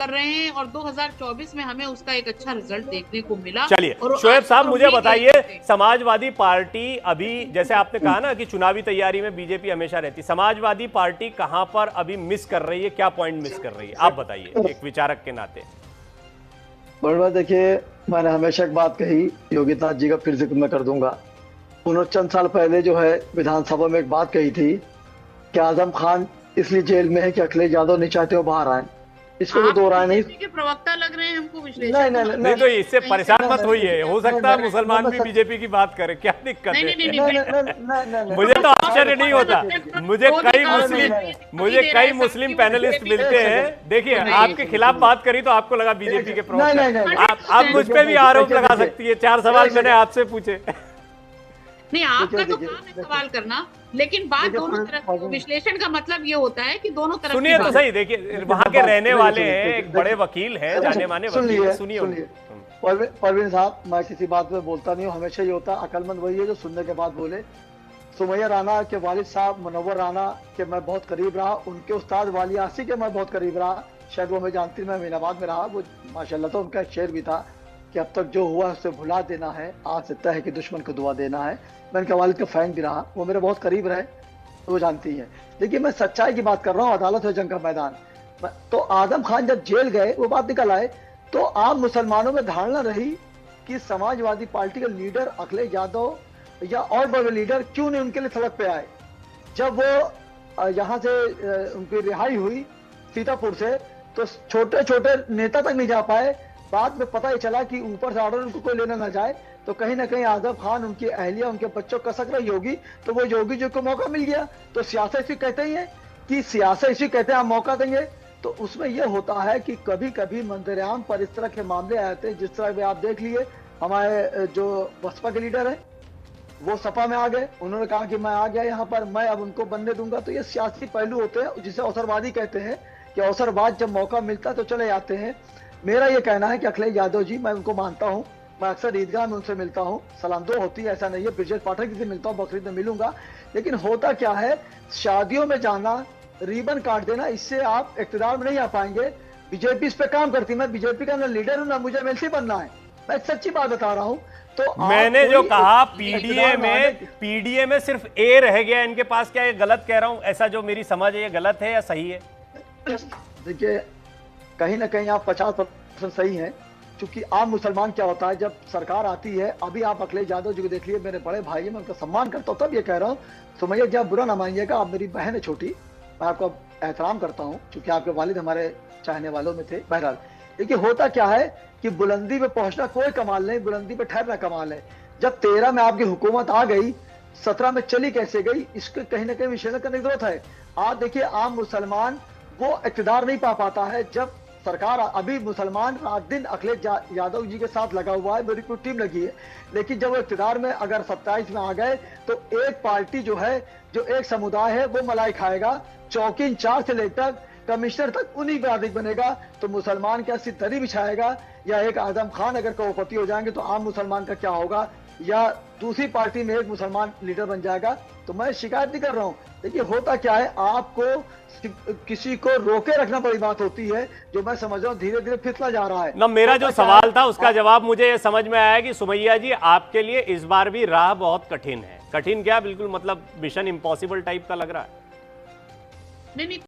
कर रहे हैं और 2024 में हमें उसका एक अच्छा रिजल्ट देखने को मिला। चलिए शोएब साहब, मुझे बताइए, समाजवादी पार्टी अभी, जैसे आपने कहा ना कि चुनावी तैयारी में बीजेपी हमेशा रहती, समाजवादी पार्टी कहां पर अभी मिस कर रही है, क्या पॉइंट मिस कर रही है, आप बताइए एक विचारक के नाते। बड़वा देखिए, मैंने हमेशा एक बात कही, योगी आदित्यनाथ जी का फिर जिक्र मैं कर दूंगा। उन्होंने चंद साल पहले जो है विधानसभा में एक बात कही थी कि आजम खान इसलिए जेल में है कि अखिलेश यादव नहीं चाहते वो बाहर आए। इस पर वो दो राय नहीं। के प्रवक्ता लग रहे हैं हमको, विश्लेषक नहीं नहीं नहीं तो इससे परेशान मत होइए, हो सकता है मुसलमान भी बीजेपी की बात करें, क्या दिक्कत है? मुझे तो आश्चर्य नहीं होता, मुझे कई मुस्लिम पैनलिस्ट मिलते हैं। देखिए, आपके खिलाफ बात करी तो आपको लगा बीजेपी के प्रवक्ता, आप मुझ पे भी आरोप लगा सकती है। 4 सवाल मैंने आपसे पूछे। नहीं, आपका तो काम है सवाल करना, लेकिन बात दोनों तरफ, विश्लेषण का मतलब ये होता है कि दोनों तरफ। सुनिए तो सही, देखिए वहां के रहने वाले हैं, एक बड़े वकील हैं, जाने माने वकील हैं, सुनिए। परवीन साहब, मैं किसी बात में बोलता नहीं हूँ, हमेशा ये होता है, अकलमंद वही है जो सुनने के बाद बोले। सुमैया राणा के वालिद साहब मुनव्वर राणा के मैं बहुत करीब रहा, उनके उस्ताद वाली आसी के मैं बहुत करीब रहा, शायद वो हमें जानती, मैं अमीनाबाद में रहा। वो माशाल्लाह, तो उनका शेर भी था कि अब तक जो हुआ उसे भुला देना है, आज से तय है कि दुश्मन को दुआ देना है। मैं उनके वालिद का फैन भी रहा, वो मेरे बहुत करीब रहे, वो जानती है। देखिए, मैं सच्चाई की बात कर रहा हूँ, अदालत है जंग का मैदान। तो आजम खान जब जेल गए, वो बात निकल आए, तो आम मुसलमानों में धारणा रही कि समाजवादी पार्टी के लीडर अखिलेश यादव या और बड़े लीडर क्यों नहीं उनके लिए सड़क पे आए। जब वो यहाँ से उनकी रिहाई हुई सीतापुर से, तो छोटे छोटे नेता तक नहीं जा पाए। बाद में पता ही चला कि ऊपर से ऑर्डर उनको कोई लेना ना जाए, तो कहीं ना कहीं आजम खान, उनकी अहलिया, उनके बच्चों का कसक रही होगी, तो वो योगी जी को मौका मिल गया। तो सियासत इसी कहते ही है कि सियासत इसी कहते हैं हम मौका देंगे। तो उसमें यह होता है कि कभी कभी मंजरेआम पर इस तरह के मामले आते हैं, जिस तरह आप देख लिए हमारे जो बसपा के लीडर है वो सपा में आ गए, उन्होंने कहा कि मैं आ गया यहाँ पर, मैं अब उनको बनने दूंगा। तो ये सियासी पहलू होते हैं जिसे अवसरवादी कहते हैं कि अवसरवाद जब मौका मिलता है तो चले जाते हैं। मेरा ये कहना है कि अखिलेश यादव जी, मैं उनको मानता हूँ, मैं अक्सर ईदगाह में उनसे मिलता हूँ, सलाम दो होती है, ऐसा नहीं है। ब्रिजेश पाठक जी से मिलता हूँ, बकरीद में मिलूंगा। लेकिन होता क्या है, शादियों में जाना, रिबन काट देना, इससे आप इक़्तिदार में नहीं आ पाएंगे। बीजेपी इस पे काम करती है, मैं बीजेपी का ना लीडर हूँ ना मुझे एमएलसी बनना है, मैं एक सच्ची बात बता रहा हूँ। तो मैंने जो कहा पीडीए में सिर्फ ए रह गया इनके पास, क्या ये गलत कह रहा हूं? ऐसा जो मेरी समझ है, ये गलत है या सही है? देखिए, कहीं ना कहीं आप 50% सही हैं, क्योंकि आम मुसलमान क्या होता है, जब सरकार आती है, अभी आप अखिलेश यादव जी को देख लिए, मेरे बड़े भाई है, मैं उनका सम्मान करता हूँ, तब ये कह रहा हूँ। सुमैया जी, आप बुरा ना मानिएगा, आप मेरी बहन है छोटी, मैं आपका एहतराम करता हूँ, क्योंकि आपके वालिद हमारे चाहने वालों में थे। बहरहाल, देखिए होता क्या है कि बुलंदी पे पहुंचना कोई कमाल नहीं, बुलंदी पे ठहरना कमाल है। जब 13 में आपकी हुकूमत आ गई, 17 में चली कैसे गई, इसके कहीं ना कहीं विश्लेषण करने की जरूरत है। आज देखिए, आम मुसलमान वो इक़्तिदार नहीं पा पाता है। जब सरकार, अभी मुसलमान रात दिन अखिलेश यादव जी के साथ लगा हुआ है, मेरी पूरी टीम लगी है, लेकिन जब वो इक़्तिदार में अगर 27 में आ गए, तो एक पार्टी जो है, जो एक समुदाय है, वो मलाई खाएगा। चौकी इंचार्ज से लेकर कमिश्नर तक उन्हीं पे आदिक बनेगा। तो मुसलमान क्या सिर्फ दरी बिछाएगा, या एक आजम खान अगर करोड़पति हो जाएंगे तो आम मुसलमान का क्या होगा, या दूसरी पार्टी में एक मुसलमान लीडर बन जाएगा। तो मैं शिकायत नहीं कर रहा हूँ। देखिए, होता क्या है, आपको किसी को रोके रखना बड़ी बात होती है, जो मैं समझ रहा हूँ धीरे धीरे फिसला जा रहा है ना। मेरा जो सवाल था उसका जवाब मुझे ये समझ में आया कि सुमैया जी, आपके लिए इस बार भी राह बहुत कठिन है। कठिन क्या, बिल्कुल मतलब मिशन इम्पॉसिबल टाइप का लग रहा है। नहीं।